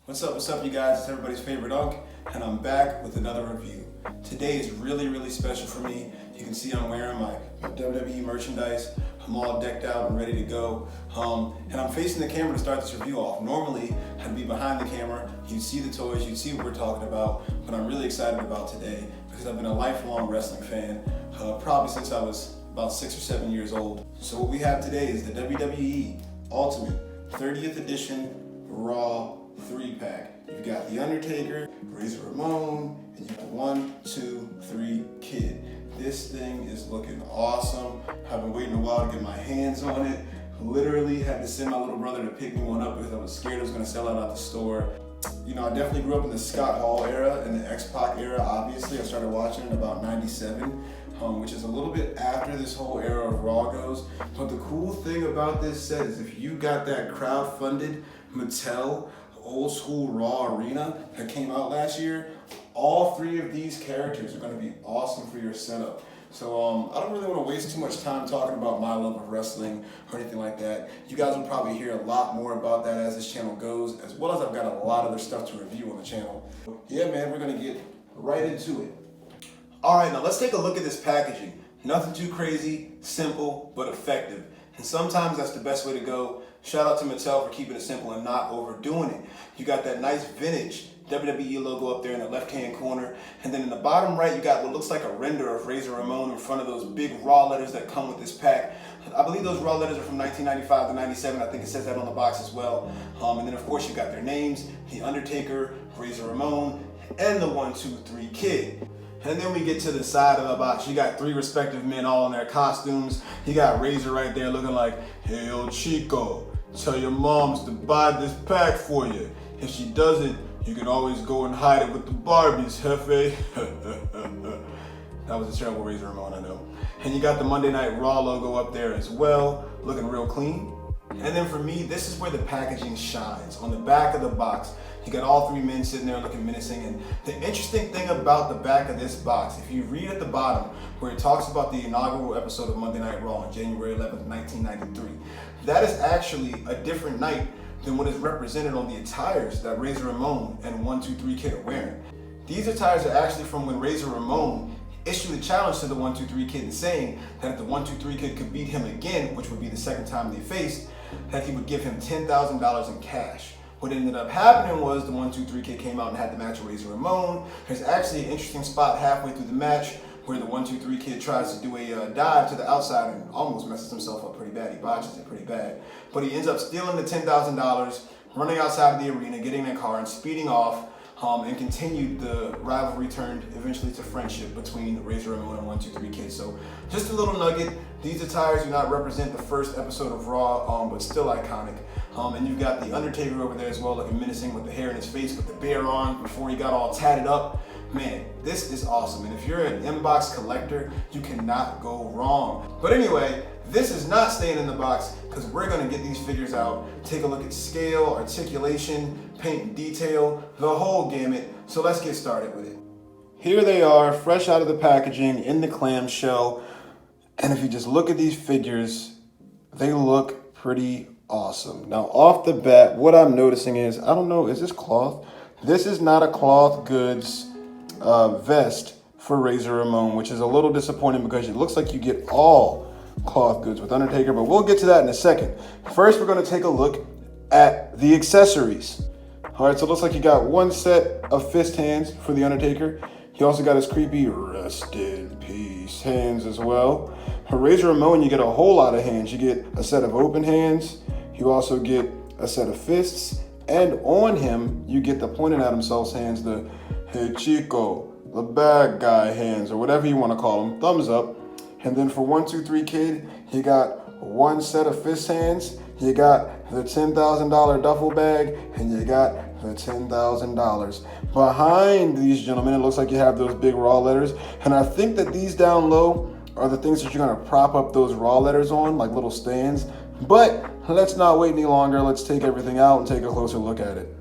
What's up, you guys? It's everybody's favorite Unk, and I'm back with another review. Today is really special for me. You can see I'm wearing my WWE merchandise. I'm all decked out and ready to go. And I'm facing the camera to start this review off. Normally, I'd be behind the camera. You'd see the toys, you'd see what we're talking about. But I'm really excited about today because I've been a lifelong wrestling fan, probably since I was about 6 or 7 years old. So what we have today is the WWE Ultimate 30th Edition Raw 3-pack. You've got the Undertaker, Razor Ramon, and you've got 1, 2, 3 Kid. This thing is looking awesome. I've been waiting a while to get my hands on it. Literally had to send my little brother to pick me one up because I was scared it was gonna sell out at the store. You know, I definitely grew up in the Scott Hall era and the X-Pac era, obviously. I started watching in about 97, which is a little bit after this whole era of Raw goes. But the cool thing about this set is if you got that crowd-funded Mattel old school Raw arena that came out last year, all 3 of these characters are going to be awesome for your setup. So I don't really want to waste too much time talking about my love of wrestling or anything like that. You guys will probably hear a lot more about that as this channel goes, as well as I've got a lot of other stuff to review on the channel. Yeah, man, we're going to get right into it. All right, now let's take a look at this packaging. Nothing too crazy, simple, but effective. And sometimes that's the best way to go. Shout out to Mattel for keeping it simple and not overdoing it. You got that nice vintage WWE logo up there in the left-hand corner. And then in the bottom right, you got what looks like a render of Razor Ramon in front of those big Raw letters that come with this pack. I believe those Raw letters are from 1995 to 97. I think it says that on the box as well. And then of course you got their names, the Undertaker, Razor Ramon, and the 1, 2, 3 Kid. And then we get to the side of the box. You got 3 respective men all in their costumes. You got Razor right there looking like, hey, yo, Chico, tell your moms to buy this pack for you. If she doesn't, you can always go and hide it with the Barbies, Hefe. That was a terrible Razor Ramon, I know. And you got the Monday Night Raw logo up there as well, looking real clean. And then for me, this is where the packaging shines. On the back of the box, you got all 3 men sitting there looking menacing. And the interesting thing about the back of this box, if you read at the bottom where it talks about the inaugural episode of Monday Night Raw on January 11th, 1993, that is actually a different night than what is represented on the attires that Razor Ramon and 1, 2, 3 Kid are wearing. These attires are actually from when Razor Ramon issued a challenge to the 1, 2, 3 Kid and saying that if the 1, 2, 3 Kid could beat him again, which would be the second time they faced, that he would give him $10,000 in cash. What ended up happening was the 1, 2, 3 Kid came out and had the match with Razor Ramon. There's actually an interesting spot halfway through the match where the 1, 2, 3 Kid tries to do a dive to the outside and almost messes himself up pretty bad. He botches it pretty bad. But he ends up stealing the $10,000, running outside of the arena, getting in a car and speeding off, and continued the rivalry turned eventually to friendship between Razor Ramon and 1, 2, 3 Kid. So just a little nugget. These attires do not represent the first episode of Raw, but still iconic. And you've got the Undertaker over there as well, looking menacing with the hair in his face, with the bear on before he got all tatted up. Man, this is awesome. And if you're an inbox collector, you cannot go wrong. But anyway, this is not staying in the box because we're gonna get these figures out, take a look at scale, articulation, paint and detail, the whole gamut. So let's get started with it. Here they are, fresh out of the packaging in the clamshell. And if you just look at these figures, they look pretty awesome. Now off the bat, what I'm noticing is, I don't know, is this cloth? This is not a cloth goods vest for Razor Ramon, which is a little disappointing because it looks like you get all cloth goods with Undertaker, but we'll get to that in a second. First, we're going to take a look at the accessories. All right, so it looks like you got 1 set of fist hands for the Undertaker. He also got his creepy rest in peace hands as well. For Razor Ramon, you get a whole lot of hands. You get a set of open hands. You also get a set of fists. And on him, you get the pointing at himself hands, the hey Chico, the bad guy hands, or whatever you want to call them, thumbs up. And then for 1, 2, 3 Kid, you got 1 set of fist hands, you got the $10,000 duffel bag, and you got the $10,000. Behind these gentlemen, it looks like you have those big Raw letters. And I think that these down low are the things that you're going to prop up those Raw letters on, like little stands. But let's not wait any longer. Let's take everything out and take a closer look at it.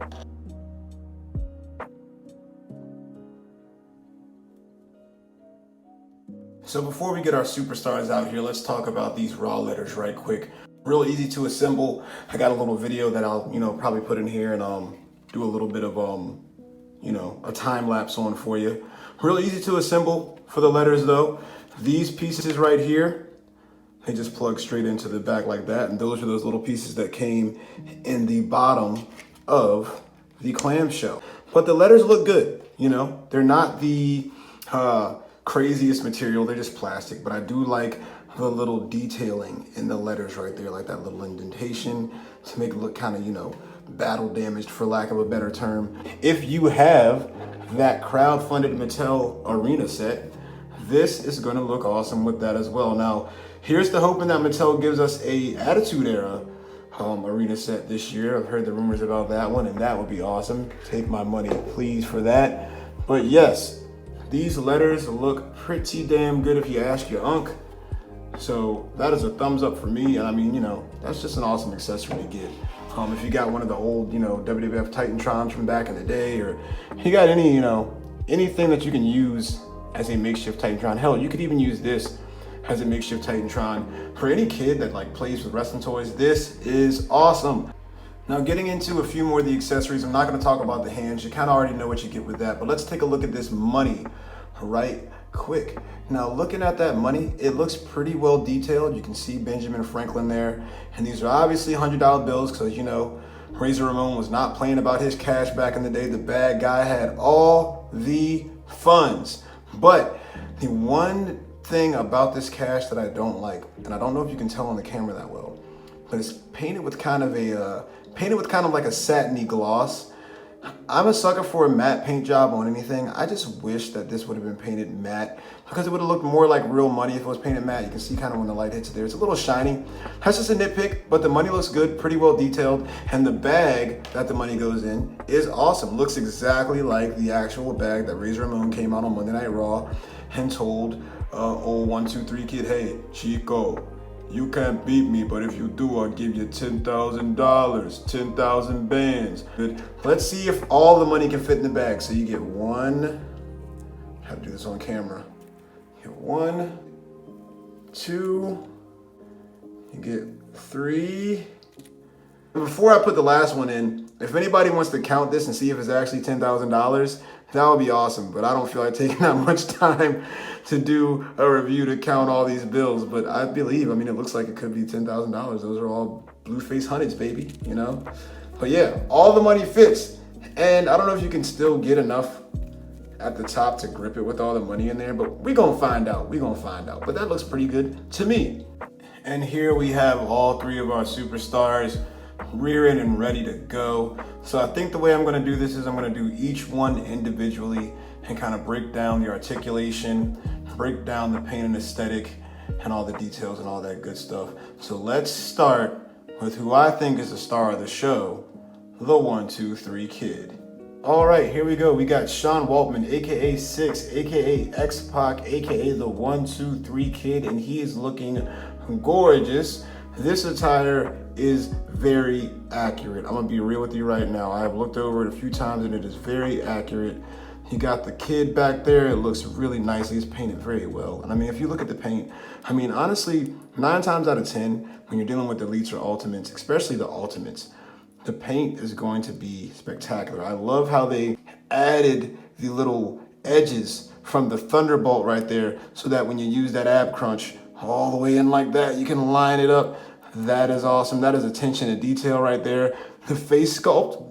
So before we get our superstars out here, let's talk about these Raw letters right quick. Real easy to assemble. I got a little video that I'll, probably put in here, and do a little bit of, you know, a time lapse on for you. Real easy to assemble for the letters though. These pieces right here, they just plug straight into the back like that. And those are those little pieces that came in the bottom of the clamshell. But the letters look good, you know. They're not the craziest material, they're just plastic. But I do like the little detailing in the letters right there, like that little indentation to make it look kind of, you know, battle damaged, for lack of a better term. If you have that crowd-funded Mattel arena set, this is going to look awesome with that as well. Now, here's the hoping that Mattel gives us a Attitude Era arena set this year. I've heard the rumors about that one, and that would be awesome. Take my money, please, for that. But yes, these letters look pretty damn good if you ask your unc. So that is a thumbs up for me. And I mean, you know, that's just an awesome accessory to get. If you got one of the old, you know, WWF Titantrons from back in the day, or you got any, you know, anything that you can use as a makeshift Titantron. Hell, you could even use this as a makeshift Titantron. For any kid that like plays with wrestling toys, this is awesome. Now getting into a few more of the accessories, I'm not gonna talk about the hands. You kind of already know what you get with that, but let's take a look at this money right quick. Now looking at that money, it looks pretty well detailed. You can see Benjamin Franklin there. And these are obviously $100 bills because, you know, Razor Ramon was not playing about his cash back in the day. The bad guy had all the funds. But the one thing about this cash that I don't like, and I don't know if you can tell on the camera that well, but it's painted with kind of like a satiny gloss. I'm a sucker for a matte paint job on anything. I just wish that this would have been painted matte because it would have looked more like real money if it was painted matte. You can see kind of when the light hits it there. It's a little shiny. That's just a nitpick, but the money looks good, pretty well detailed. And the bag that the money goes in is awesome. Looks exactly like the actual bag that Razor Ramon came out on Monday Night Raw and told old 1-2-3 Kid, hey, Chico, you can't beat me, but if you do, I'll give you $10,000, 10,000 bands. Good. Let's see if all the money can fit in the bag. So you get one, I have to do this on camera. You get 1, 2, you get 3. Before I put the last one in, if anybody wants to count this and see if it's actually $10,000, that would be awesome. But I don't feel like taking that much time to do a review to count all these bills. But I believe, I mean, it looks like it could be $10,000. Those are all Blueface hundreds, baby, you know? But yeah, all the money fits. And I don't know if you can still get enough at the top to grip it with all the money in there, but we're gonna find out. We're gonna find out. But that looks pretty good to me. And here we have all three of our superstars rearing and ready to go. So I think the way I'm going to do this is I'm going to do each one individually and kind of break down the articulation, break down the paint and aesthetic and all the details and all that good stuff. So let's start with who I think is the star of the show, the 1-2-3 Kid. All right, here we go. We got Sean Waltman, aka Six, aka X-Pac, aka the 1-2-3 Kid, and he is looking gorgeous. This attire is very accurate. I'm gonna be real with you right now. I have looked over it a few times and it is very accurate. You got the kid back there. It looks really nice. He's painted very well. And I mean, if you look at the paint, I mean, honestly, 9 times out of 10, when you're dealing with elites or ultimates, especially the ultimates, the paint is going to be spectacular. I love how they added the little edges from the Thunderbolt right there so that when you use that ab crunch all the way in like that, you can line it up. That is awesome. That is attention to detail right there. The face sculpt,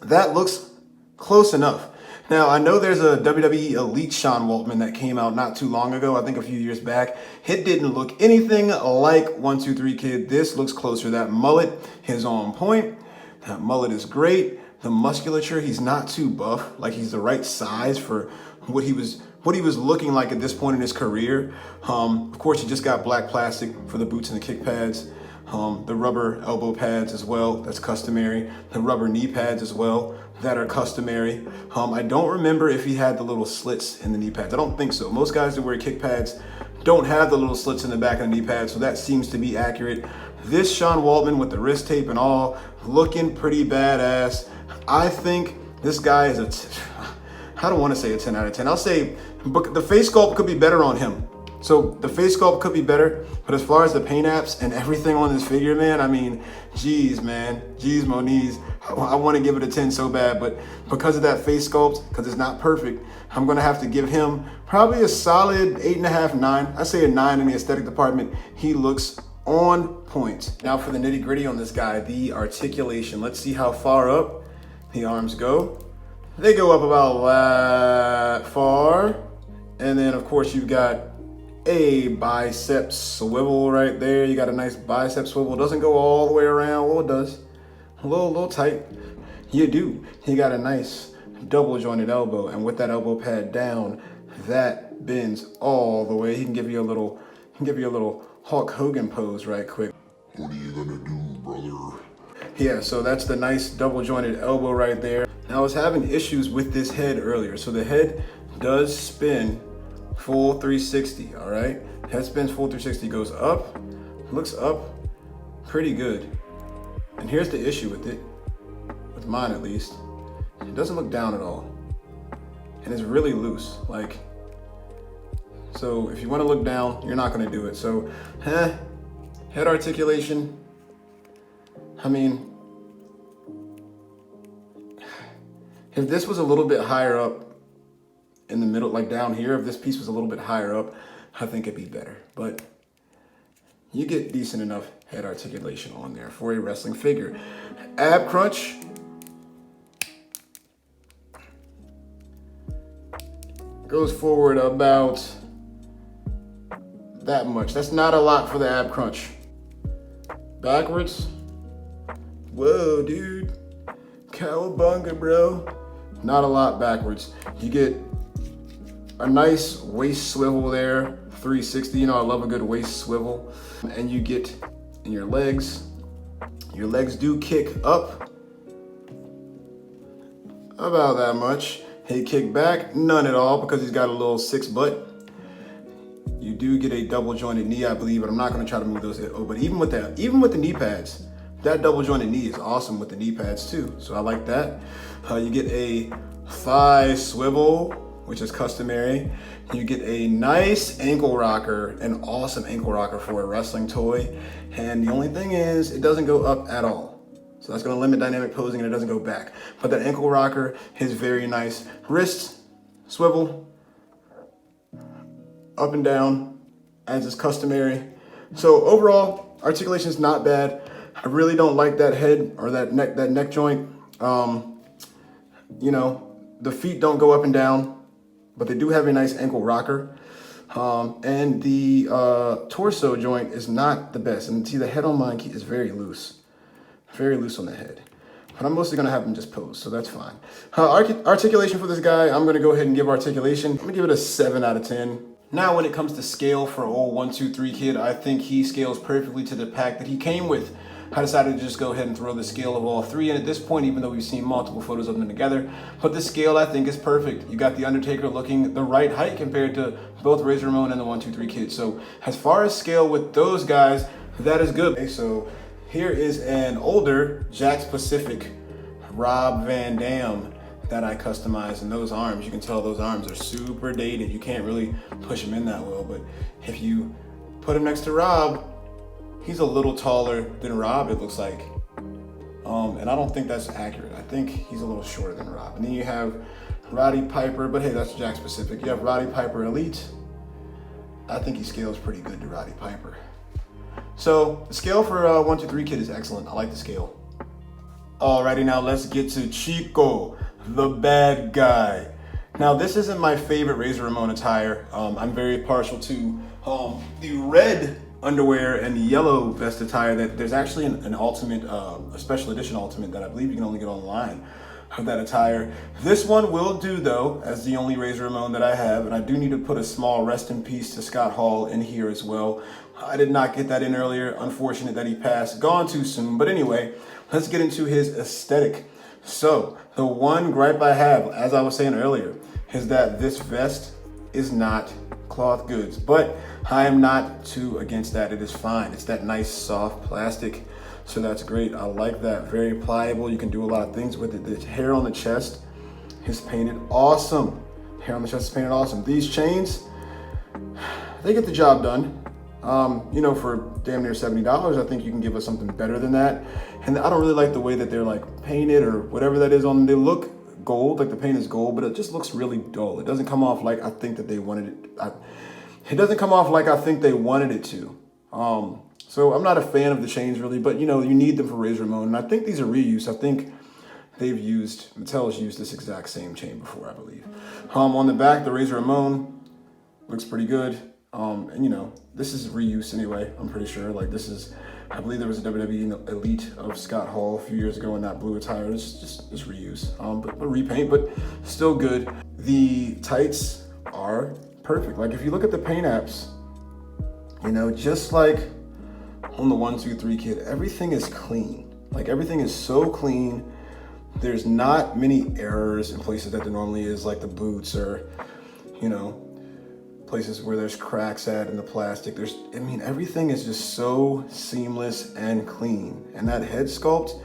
that looks close enough. Now, I know there's a WWE Elite Sean Waltman that came out not too long ago, I think a few years back. It didn't look anything like 1-2-3 Kid. This looks closer. That mullet is on point. That mullet is great. The musculature, he's not too buff. Like, he's the right size for what he was looking like at this point in his career. Of course, he just got black plastic for the boots and the kick pads. The rubber elbow pads as well, that's customary. The rubber knee pads as well, that are customary. I don't remember if he had the little slits in the knee pads. I don't think so. Most guys that wear kick pads don't have the little slits in the back of the knee pads, so that seems to be accurate. This Sean Waltman with the wrist tape and all, looking pretty badass. I think this guy is I don't want to say a 10 out of 10. I'll say the face sculpt could be better on him. So the face sculpt could be better, but as far as the paint apps and everything on this figure, man, I mean, geez, man, geez, Moniz, I want to give it a 10 so bad, but because of that face sculpt, because it's not perfect, I'm gonna have to give him probably a solid 8.5, 9. I say a 9 in the aesthetic department. He looks on point. Now for the nitty gritty on this guy, the articulation. Let's see how far up the arms go. They go up about that far. And then of course you've got a bicep swivel right there. You got a nice bicep swivel. It doesn't go all the way around. Well, it does. A little tight. You do. You got a nice double jointed elbow, and with that elbow pad down, that bends all the way. He can give you a little Hulk Hogan pose right quick. What are you gonna do, brother? Yeah, so that's the nice double jointed elbow right there. Now I was having issues with this head earlier. So the head does spin full 360, all right? Head spins full 360, goes up, looks up pretty good. And here's the issue with it, with mine at least. It doesn't look down at all. And it's really loose, like, so if you want to look down, you're not going to do it. So, head articulation, I mean, if this was a little bit higher up in the middle, like down here, if this piece was a little bit higher up, I think it'd be better. But you get decent enough head articulation on there for a wrestling figure. Ab crunch. Goes forward about that much. That's not a lot for the ab crunch. Backwards. Whoa, dude. Cowabunga, bro. Not a lot backwards. You get a nice waist swivel there, 360. You know, I love a good waist swivel. And you get in your legs do kick up about that much. He kick back, none at all, because he's got a little 6 butt. You do get a double jointed knee, I believe, but I'm not gonna try to move those. Oh, but even with the knee pads, that double jointed knee is awesome with the knee pads too. So I like that. You get a thigh swivel, which is customary. You get a nice ankle rocker, an awesome ankle rocker for a wrestling toy. And the only thing is, it doesn't go up at all. So that's gonna limit dynamic posing and it doesn't go back. But that ankle rocker is very nice. Wrist swivel, up and down, as is customary. So overall, articulation is not bad. I really don't like that head or that neck joint. You know, the feet don't go up and down, but they do have a nice ankle rocker. And the torso joint is not the best. And see, the head on mine is very loose on the head. But I'm mostly gonna have them just pose, so that's fine. Articulation for this guy, I'm gonna go ahead and give articulation. I'm gonna give it a 7 out of 10. Now when it comes to scale for old 123 Kid, I think he scales perfectly to the pack that he came with. I decided to just go ahead and throw the scale of all three in at this point, even though we've seen multiple photos of them together. But the scale, I think, is perfect. You got the Undertaker looking the right height compared to both Razor Ramon and the 123 Kid. So as far as scale with those guys, that is good. Okay, so here is an older Jakks Pacific Rob Van Dam that I customized, and those arms, you can tell those arms are super dated. You can't really push them in that well, but if you put him next to Rob, he's a little taller than Rob, it looks like. And I don't think that's accurate. I think he's a little shorter than Rob. And then you have Roddy Piper, but hey, that's Jakks Pacific. You have Roddy Piper Elite. I think he scales pretty good to Roddy Piper. So the scale for 123 Kid is excellent. I like the scale. Alrighty, now let's get to Chico, the bad guy. Now this isn't my favorite Razor Ramon attire. I'm very partial to the red underwear and the yellow vest attire. That there's actually an ultimate, a special edition ultimate that I believe you can only get online of that attire. This one will do though, as the only Razor Ramon that I have, and I do need to put a small rest in peace to Scott Hall in here as well. I did not get that in earlier. Unfortunate that he passed, gone too soon. But anyway, let's get into his aesthetic. So the one gripe I have, as I was saying earlier, is that this vest is not cloth goods, but I am not too against that. It is fine. It's that nice soft plastic, so that's great. I like that. Very pliable. You can do a lot of things with it. The hair on the chest is painted awesome. Hair on the chest is painted awesome. These chains, they get the job done. You know, for damn near $70, I think you can give us something better than that. And I don't really like the way that they're like painted or whatever that is on them. They look gold, like the paint is gold, but it just looks really dull. It doesn't come off like I think that they wanted it. It doesn't come off like I think they wanted it to. So I'm not a fan of the chains really, but you know, you need them for Razor Ramon. And I think these are reuse. I think Mattel's used this exact same chain before, I believe. On the back, the Razor Ramon looks pretty good. And you know, this is reuse anyway, I'm pretty sure. Like this is, I believe there was a WWE Elite of Scott Hall a few years ago in that blue attire. It's just reuse, but a repaint, but still good. The tights are perfect. Like if you look at the paint apps, you know, just like on the 1-2-3 kid, everything is clean. Like everything is so clean. There's not many errors in places that there normally is, like the boots or, you know, places where there's cracks at in the plastic. I mean, everything is just so seamless and clean. And that head sculpt,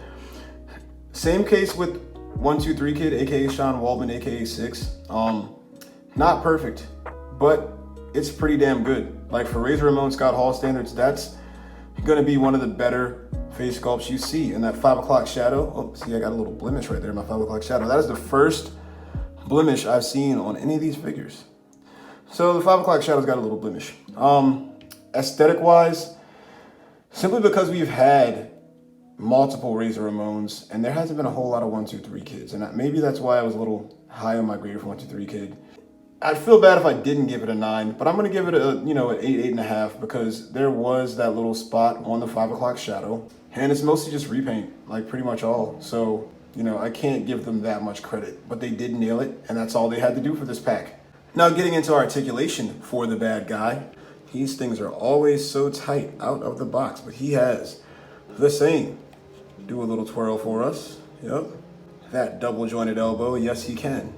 same case with 1-2-3 kid, aka Sean Waltman, aka 6. Not perfect, but it's pretty damn good. Like for Razor Ramon Scott Hall standards, that's gonna be one of the better face sculpts you see. And that 5 o'clock shadow, oh, see, I got a little blemish right there, my 5 o'clock shadow. That is the first blemish I've seen on any of these figures. So the 5 o'clock shadow's got a little blemish. Aesthetic wise, simply because we've had multiple Razor Ramones and there hasn't been a whole lot of 1-2-3 kids. And maybe that's why I was a little high on my grade for 1-2-3 kid. I'd feel bad if I didn't give it a 9, but I'm gonna give it a, you know, an 8, 8.5, because there was that little spot on the 5 o'clock shadow and it's mostly just repaint, like pretty much all. So, you know, I can't give them that much credit, but they did nail it and that's all they had to do for this pack. Now getting into articulation for the bad guy, these things are always so tight out of the box, but he has the same. Do a little twirl for us. Yep. That double jointed elbow, yes he can.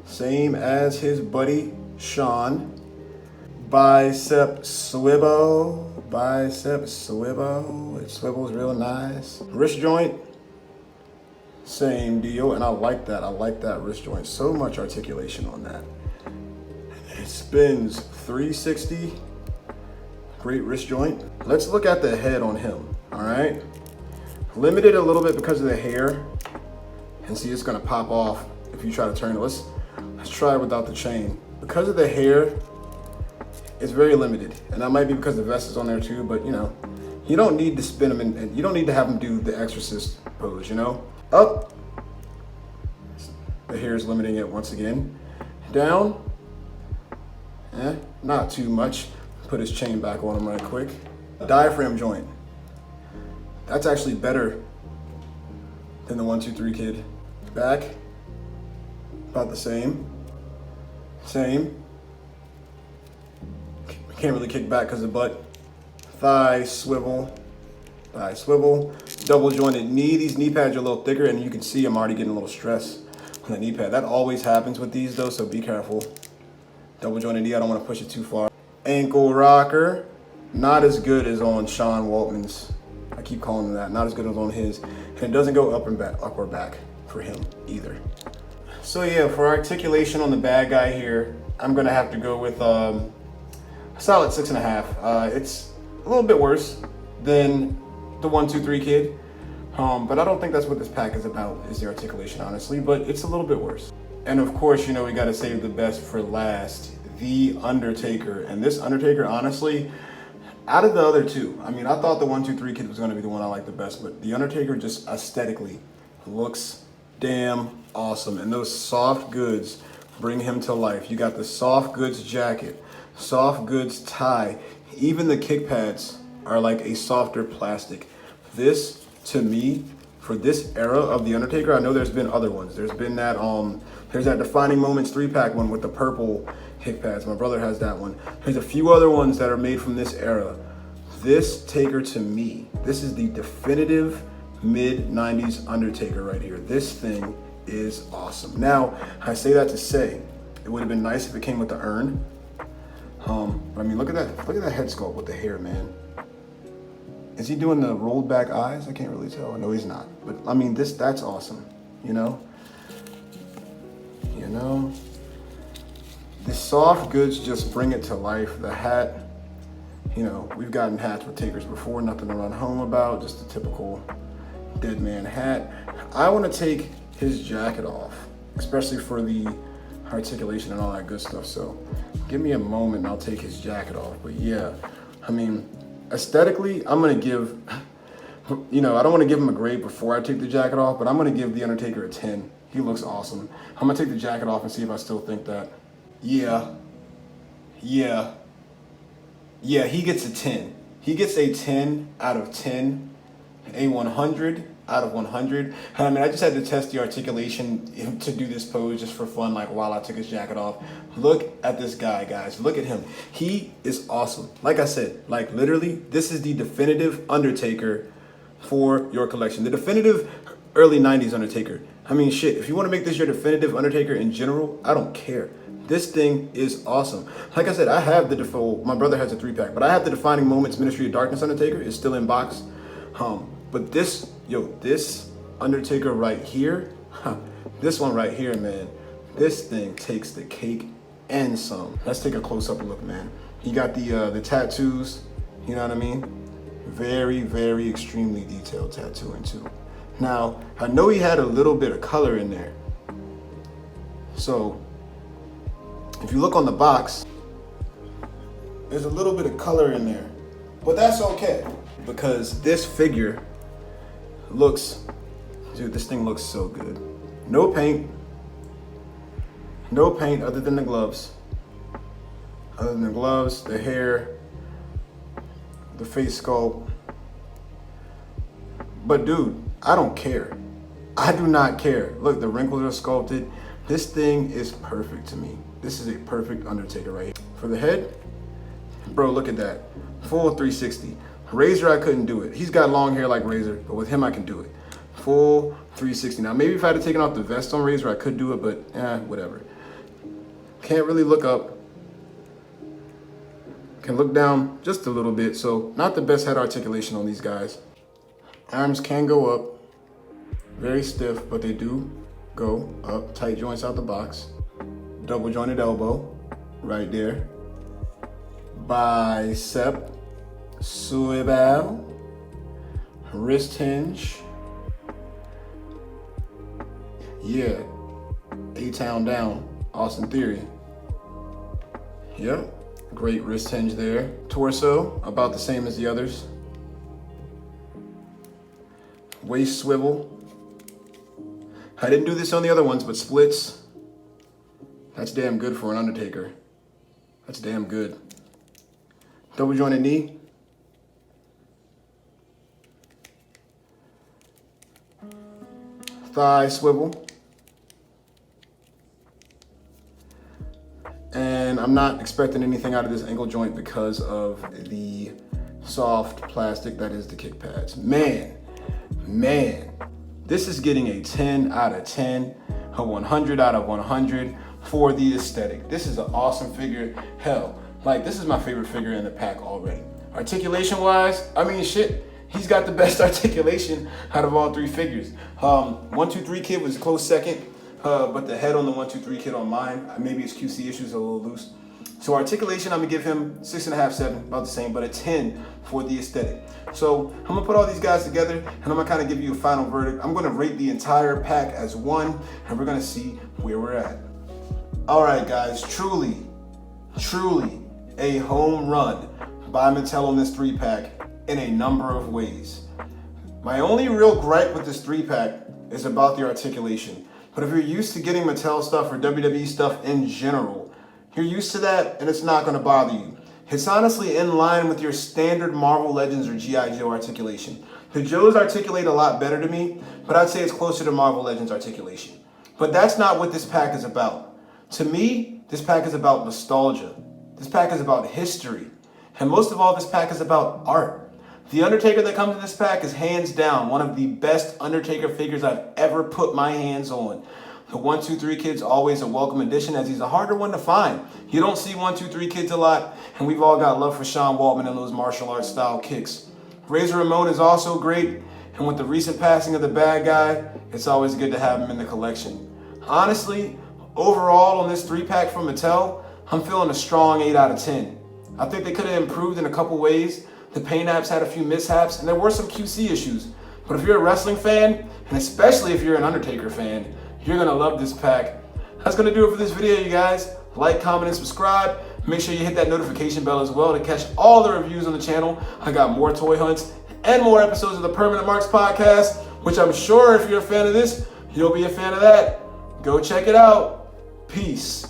Same as his buddy Sean. Bicep swivel, bicep swivel. It swivels real nice. Wrist joint, same deal, and I like that. I like that wrist joint. So much articulation on that. It spins 360. Great wrist joint. Let's look at the head on him, all right? Limited a little bit because of the hair. And see, it's gonna pop off if you try to turn it. Let's try it without the chain. Because of the hair, it's very limited. And that might be because the vest is on there too, but you know, you don't need to spin them and you don't need to have them do the exorcist pose, you know? Up. The hair is limiting it once again. Down. Not too much. Put his chain back on him right quick. Diaphragm joint. That's actually better than the 1-2-3 kid. Back, about the same. Same. Can't really kick back because of the butt. Thigh swivel. Thigh swivel. Double jointed knee. These knee pads are a little thicker and you can see I'm already getting a little stress on the knee pad. That always happens with these though, so be careful. Double jointed knee, I don't want to push it too far. Ankle rocker, not as good as on Sean Waltman's. I keep calling him that, not as good as on his. And it doesn't go up or back for him either. So yeah, for articulation on the bad guy here, I'm gonna have to go with a solid 6.5. It's a little bit worse than the 1-2-3 kid. But I don't think that's what this pack is about, is the articulation, honestly, but it's a little bit worse. And of course, you know, we gotta save the best for last, the Undertaker. And this Undertaker, honestly, out of the other two, I mean, I thought the 1-2-3 kid was gonna be the one I liked the best, but the Undertaker just aesthetically looks damn awesome. And those soft goods bring him to life. You got the soft goods jacket, soft goods tie, even the kick pads are like a softer plastic. This, to me, for this era of the Undertaker, I know there's been other ones. There's been that there's that Defining Moments 3-pack one with the purple kick pads. My brother has that one. There's a few other ones that are made from this era. This Taker, to me, this is the definitive mid-90s Undertaker right here. This thing is awesome. Now, I say that to say, it would have been nice if it came with the urn. I mean, look at that head sculpt with the hair, man. Is he doing the rolled back eyes? I can't really tell. No, he's not. But I mean, that's awesome. You know, this soft goods just bring it to life. The hat, you know, we've gotten hats with takers before, nothing to run home about, just a typical dead man hat. I want to take his jacket off, especially for the articulation and all that good stuff. So give me a moment and I'll take his jacket off. But yeah, I mean, aesthetically, I'm going to give, you know, I don't want to give him a grade before I take the jacket off, but I'm going to give The Undertaker a 10. He looks awesome. I'm going to take the jacket off and see if I still think that. Yeah, he gets a 10. He gets a 10 out of 10, a 100 out of 100. I mean, I just had to test the articulation to do this pose just for fun, like while I took his jacket off. Look at this guy, guys. Look at him. He is awesome. Like I said, like literally, this is the definitive Undertaker for your collection. The definitive early 90s Undertaker. I mean, shit, if you want to make this your definitive Undertaker in general, I don't care. This thing is awesome. Like I said, I have the default, my brother has a 3-pack, but I have the Defining Moments Ministry of Darkness Undertaker. It's still in box. But this, this Undertaker right here, this one right here, man, this thing takes the cake and some. Let's take a close-up look, man. He got the tattoos, you know what I mean? Very, very extremely detailed tattooing too. Now, I know he had a little bit of color in there. So, if you look on the box, there's a little bit of color in there, but that's okay because this figure looks, dude, this thing looks so good. No paint other than the gloves. Other than the gloves, the hair, the face sculpt. But dude, I don't care. I do not care. Look, the wrinkles are sculpted. This thing is perfect to me. This is a perfect Undertaker right here. For the head, bro, look at that. Full 360. Razor, I couldn't do it. He's got long hair like Razor, but with him, I can do it. Full 360. Now, maybe if I had taken off the vest on Razor, I could do it, but whatever. Can't really look up. Can look down just a little bit, so not the best head articulation on these guys. Arms can go up. Very stiff, but they do go up. Tight joints out the box. Double jointed elbow right there. Bicep swivel. Wrist hinge. Yeah. A-Town down. Austin Theory. Yep. Great wrist hinge there. Torso, about the same as the others. Waist swivel. I didn't do this on the other ones, but splits. That's damn good for an Undertaker. That's damn good. Double jointed knee. Thigh swivel. And I'm not expecting anything out of this ankle joint because of the soft plastic that is the kick pads. Man, this is getting a 10 out of 10, a 100 out of 100 for the aesthetic. This is an awesome figure. Hell, like this is my favorite figure in the pack already. Articulation wise, I mean shit, he's got the best articulation out of all three figures. 1-2-3 Kid was close second, but the head on the 1-2-3 Kid on mine, maybe his QC issues are a little loose. So articulation, I'm gonna give him 6.5, 7, about the same, but a 10 for the aesthetic. So I'm gonna put all these guys together and I'm gonna kind of give you a final verdict. I'm gonna rate the entire pack as 1 and we're gonna see where we're at. All right, guys, truly a home run by Mattel on this 3-pack in a number of ways. My only real gripe with this 3-pack is about the articulation. But if you're used to getting Mattel stuff or WWE stuff in general, you're used to that and it's not gonna bother you. It's honestly in line with your standard Marvel Legends or G.I. Joe articulation. The Joes articulate a lot better to me, but I'd say it's closer to Marvel Legends articulation. But that's not what this pack is about. To me, this pack is about nostalgia. This pack is about history. And most of all, this pack is about art. The Undertaker that comes in this pack is hands down one of the best Undertaker figures I've ever put my hands on. The 1-2-3 Kid's always a welcome addition as he's a harder one to find. You don't see 1-2-3 Kids a lot, and we've all got love for Sean Waltman and those martial arts style kicks. Razor Ramon is also great, and with the recent passing of the bad guy, it's always good to have him in the collection. Honestly, overall on this 3-pack from Mattel, I'm feeling a strong 8 out of 10. I think they could have improved in a couple ways. The paint apps had a few mishaps, and there were some QC issues. But if you're a wrestling fan, and especially if you're an Undertaker fan, you're gonna love this pack. That's gonna do it for this video, you guys. Like, comment, and subscribe. Make sure you hit that notification bell as well to catch all the reviews on the channel. I got more toy hunts and more episodes of the Permanent Marks podcast, which I'm sure if you're a fan of this, you'll be a fan of that. Go check it out. Peace.